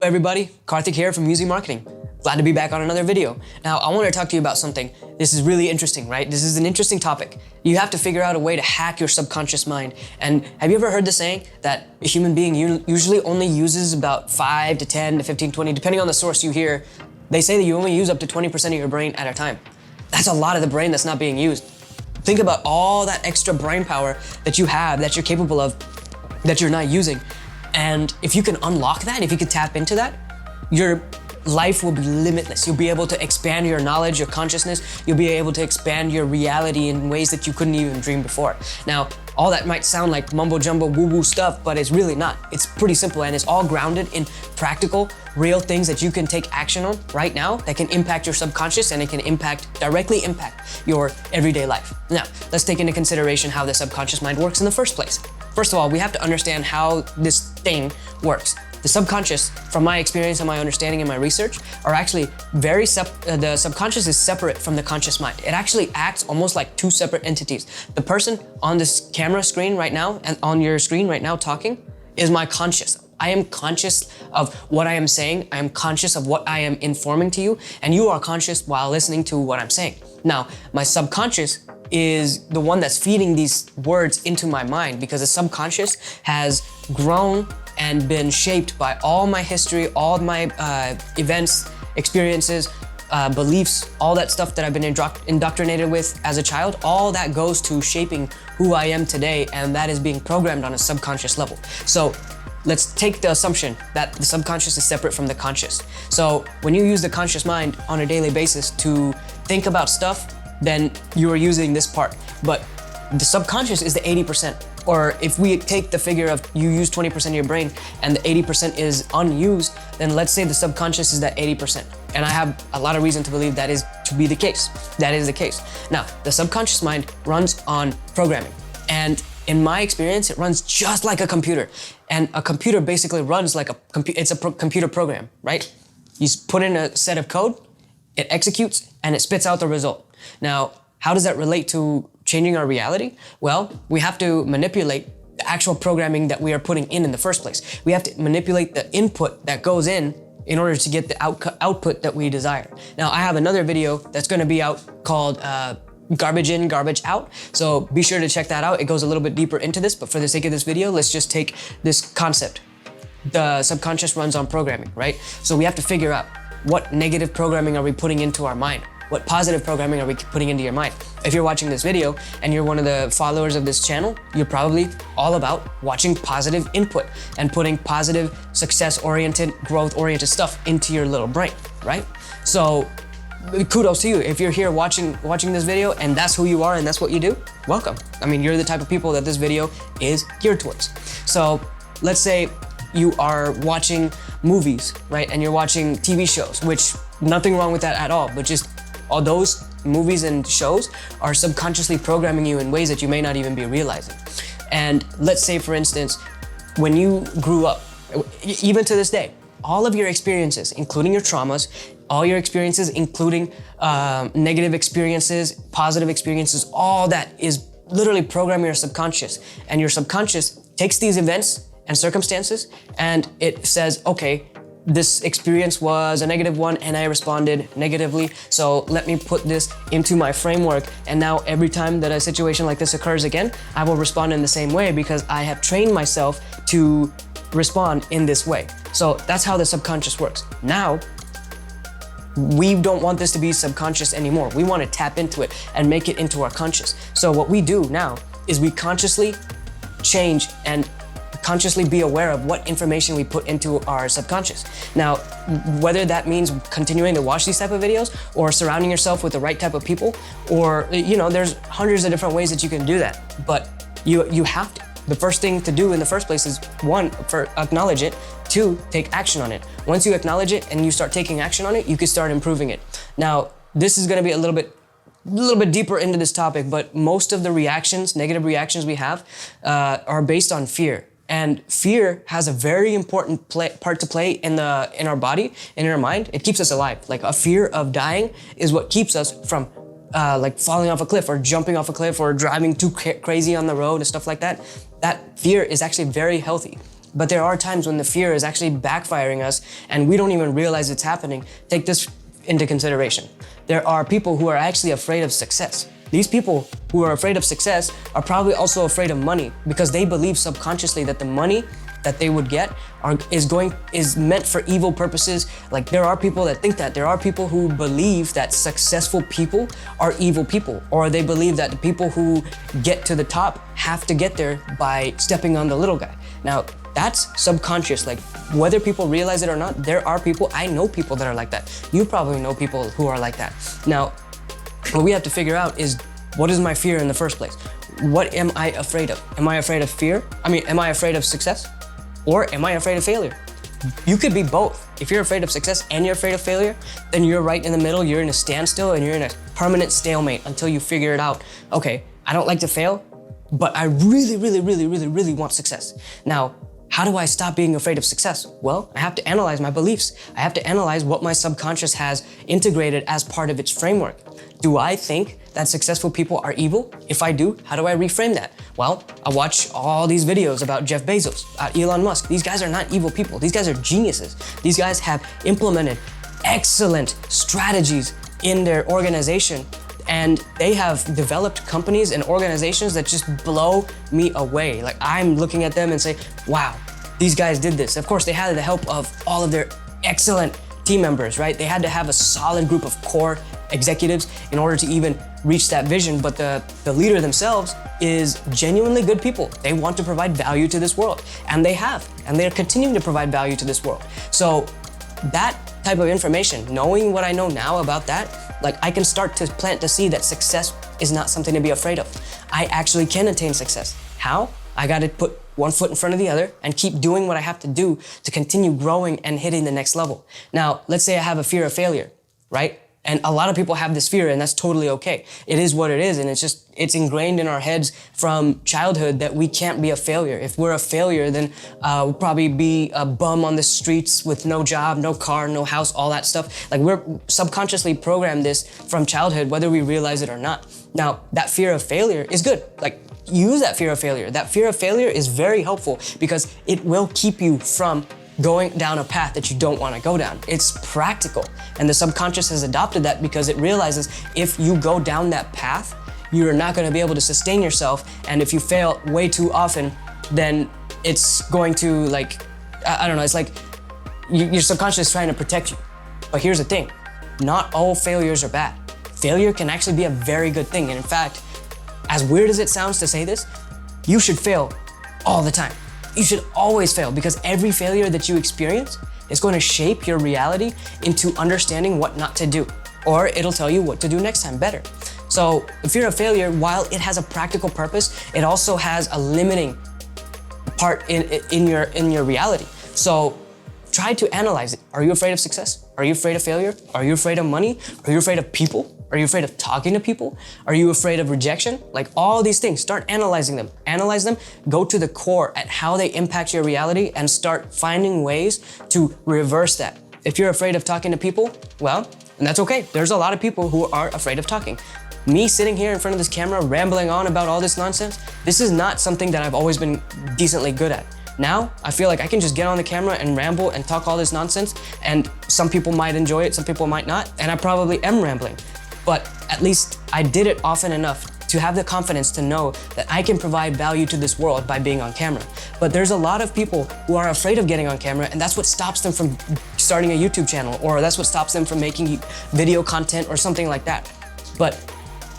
Hello everybody, Karthik here from Music Marketing. Glad to be back on another video. Now, I want to talk to you about something. This is really interesting, right? This is an interesting topic. You have to figure out a way to hack your subconscious mind. And have you ever heard the saying that a human being usually only uses about 5 to 10 to 15, 20, depending on the source you hear, they say that you only use up to 20% of your brain at a time. That's a lot of the brain that's not being used. Think about all that extra brain power that you have, that you're capable of, that you're not using. And if you can unlock that, if you can tap into that, your life will be limitless. You'll be able to expand your knowledge, your consciousness. You'll be able to expand your reality in ways that you couldn't even dream before. Now, all that might sound like mumbo jumbo woo-woo stuff, but it's really not. It's pretty simple, and it's all grounded in practical, real things that you can take action on right now that can impact your subconscious, and it can directly impact your everyday life. Now, let's take into consideration how the subconscious mind works in the first place. First of all, we have to understand how this thing works. The subconscious, from my experience and my understanding and my research, are actually the subconscious is separate from the conscious mind. It actually acts almost like two separate entities. The person on this camera screen right now and on your screen right now talking is my conscious. I am conscious of what I am saying. I am conscious of what I am informing to you, and you are conscious while listening to what I'm saying. Now, my subconscious is the one that's feeding these words into my mind, because the subconscious has grown and been shaped by all my history, all my events, experiences, beliefs, all that stuff that I've been indoctrinated with as a child. All that goes to shaping who I am today, and that is being programmed on a subconscious level. So let's take the assumption that the subconscious is separate from the conscious. So when you use the conscious mind on a daily basis to think about stuff, then you are using this part. But the subconscious is the 80%. Or if we take the figure of you use 20% of your brain and the 80% is unused, then let's say the subconscious is that 80%. And I have a lot of reason to believe that is to be the case. That is the case. Now, the subconscious mind runs on programming. And in my experience, it runs just like a computer. And a computer basically runs like it's a computer program, right? You put in a set of code, it executes, and it spits out the result. Now, how does that relate to changing our reality? Well, we have to manipulate the actual programming that we are putting in the first place. We have to manipulate the input that goes in order to get the output that we desire. Now, I have another video that's going to be out called Garbage In, Garbage Out. So be sure to check that out. It goes a little bit deeper into this, but for the sake of this video, let's just take this concept. The subconscious runs on programming, right? So we have to figure out what negative programming are we putting into our mind? What positive programming are we putting into your mind? If you're watching this video and you're one of the followers of this channel, you're probably all about watching positive input and putting positive, success-oriented, growth-oriented stuff into your little brain, right? So kudos to you. If you're here watching this video and that's who you are and that's what you do, welcome. I mean, you're the type of people that this video is geared towards. So let's say you are watching movies, right? And you're watching TV shows, which nothing wrong with that at all, but just all those movies and shows are subconsciously programming you in ways that you may not even be realizing. And let's say, for instance, when you grew up, even to this day, all of your experiences, including your traumas, all your experiences, including negative experiences, positive experiences, all that is literally programming your subconscious. And your subconscious takes these events and circumstances and it says, okay, this experience was a negative one and I responded negatively. So let me put this into my framework. And now every time that a situation like this occurs again, I will respond in the same way because I have trained myself to respond in this way. So that's how the subconscious works. Now, we don't want this to be subconscious anymore. We want to tap into it and make it into our conscious. So what we do now is we consciously change and consciously be aware of what information we put into our subconscious. Now, whether that means continuing to watch these type of videos or surrounding yourself with the right type of people, or, there's hundreds of different ways that you can do that, but you have to. The first thing to do in the first place is, one, acknowledge it, two, take action on it. Once you acknowledge it and you start taking action on it, you can start improving it. Now, this is gonna be a little bit deeper into this topic, but most of the reactions, negative reactions we have, are based on fear. And fear has a very important part to play in our body and in our mind. It keeps us alive. Like a fear of dying is what keeps us from like falling off a cliff or jumping off a cliff or driving too crazy on the road and stuff like that. That fear is actually very healthy. but there are times when the fear is actually backfiring us and we don't even realize it's happening. Take this into consideration. There are people who are actually afraid of success. These people who are afraid of success are probably also afraid of money because they believe subconsciously that the money that they would get is meant for evil purposes. Like, there are people that think that. There are people who believe that successful people are evil people, or they believe that the people who get to the top have to get there by stepping on the little guy. Now, that's subconscious. Like, whether people realize it or not, there are people, I know people that are like that. You probably know people who are like that. Now, what we have to figure out is, what is my fear in the first place? What am I afraid of? Am I afraid of fear? Am I afraid of success? Or am I afraid of failure? You could be both. If you're afraid of success and you're afraid of failure, then you're right in the middle. You're in a standstill and you're in a permanent stalemate until you figure it out. Okay, I don't like to fail, but I really, really, really, really, really want success. Now, how do I stop being afraid of success? Well, I have to analyze my beliefs. I have to analyze what my subconscious has integrated as part of its framework. Do I think that successful people are evil? If I do, how do I reframe that? Well, I watch all these videos about Jeff Bezos, Elon Musk. These guys are not evil people. These guys are geniuses. These guys have implemented excellent strategies in their organization, and they have developed companies and organizations that just blow me away. Like, I'm looking at them and say, wow, these guys did this. Of course, they had the help of all of their excellent team members, right? They had to have a solid group of core executives in order to even reach that vision, but the leader themselves is genuinely good people. They want to provide value to this world, and they have, and they're continuing to provide value to this world. So that type of information, knowing what I know now about that, like, I can start to plant the seed that success is not something to be afraid of. I actually can attain success. How? I got to put one foot in front of the other and keep doing what I have to do to continue growing and hitting the next level. Now, let's say I have a fear of failure, right? And a lot of people have this fear, and that's totally okay. It is what it is, and it's ingrained in our heads from childhood that we can't be a failure. If we're a failure, then we'll probably be a bum on the streets with no job, no car, no house, all that stuff. Like, we're subconsciously programmed this from childhood, whether we realize it or not. Now, that fear of failure is good. Like, use that fear of failure. That fear of failure is very helpful because it will keep you from going down a path that you don't want to go down. It's practical. And the subconscious has adopted that because it realizes if you go down that path, you're not going to be able to sustain yourself. And if you fail way too often, then it's going to, like, I don't know, it's like your subconscious is trying to protect you. But here's the thing, not all failures are bad. Failure can actually be a very good thing. And in fact, as weird as it sounds to say this, you should fail all the time. You should always fail, because every failure that you experience is going to shape your reality into understanding what not to do, or it'll tell you what to do next time better. So the fear of failure, while it has a practical purpose, it also has a limiting part in your reality. So try to analyze it. Are you afraid of success? Are you afraid of failure? Are you afraid of money? Are you afraid of people? Are you afraid of talking to people? Are you afraid of rejection? Like, all these things, start analyzing them. Analyze them, go to the core at how they impact your reality, and start finding ways to reverse that. If you're afraid of talking to people, well, and that's okay. There's a lot of people who are afraid of talking. Me sitting here in front of this camera, rambling on about all this nonsense, this is not something that I've always been decently good at. Now, I feel like I can just get on the camera and ramble and talk all this nonsense, and some people might enjoy it, some people might not, and I probably am rambling. But at least I did it often enough to have the confidence to know that I can provide value to this world by being on camera. But there's a lot of people who are afraid of getting on camera, and that's what stops them from starting a YouTube channel, or that's what stops them from making video content or something like that. But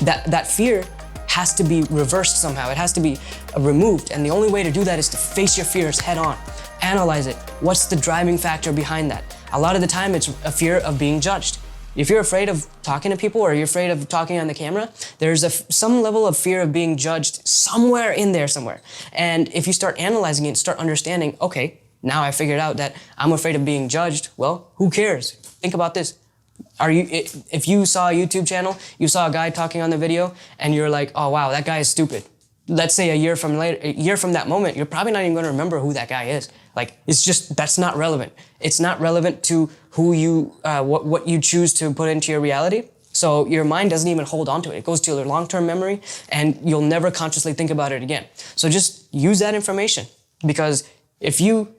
that fear has to be reversed somehow. It has to be removed. And the only way to do that is to face your fears head on. Analyze it. What's the driving factor behind that? A lot of the time, it's a fear of being judged. If you're afraid of talking to people, or you're afraid of talking on the camera, there's some level of fear of being judged somewhere in there somewhere. And if you start analyzing it, start understanding, okay, now I figured out that I'm afraid of being judged. Well, who cares? Think about this. If you saw a YouTube channel, you saw a guy talking on the video, and you're like, oh wow, that guy is stupid. Let's say a year from that moment, you're probably not even going to remember who that guy is. Like, it's just, that's not relevant. It's not relevant to who you, what you choose to put into your reality. So your mind doesn't even hold on to it. It goes to your long-term memory, and you'll never consciously think about it again. So just use that information, because If you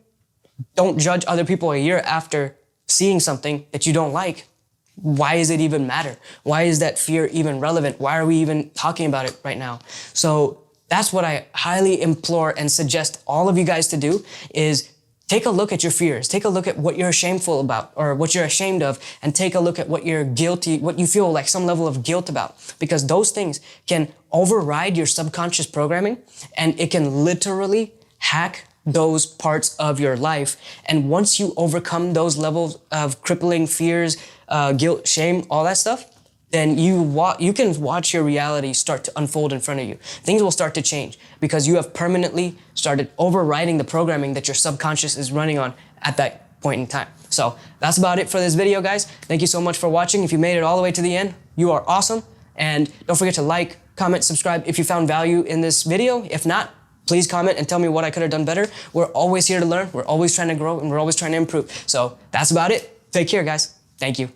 don't judge other people a year after seeing something that you don't like, why does it even matter? Why is that fear even relevant? Why are we even talking about it right now? So that's what I highly implore and suggest all of you guys to do, is take a look at your fears. Take a look at what you're shameful about or what you're ashamed of, and take a look at what you're guilty, what you feel like some level of guilt about, because those things can override your subconscious programming, and it can literally hack those parts of your life. And once you overcome those levels of crippling fears, guilt, shame, all that stuff, then you can watch your reality start to unfold in front of you. Things will start to change because you have permanently started overriding the programming that your subconscious is running on at that point in time. So that's about it for this video, guys. Thank you so much for watching. If you made it all the way to the end, you are awesome. And don't forget to like, comment, subscribe if you found value in this video. If not, please comment and tell me what I could have done better. We're always here to learn. We're always trying to grow, and we're always trying to improve. So that's about it. Take care, guys. Thank you.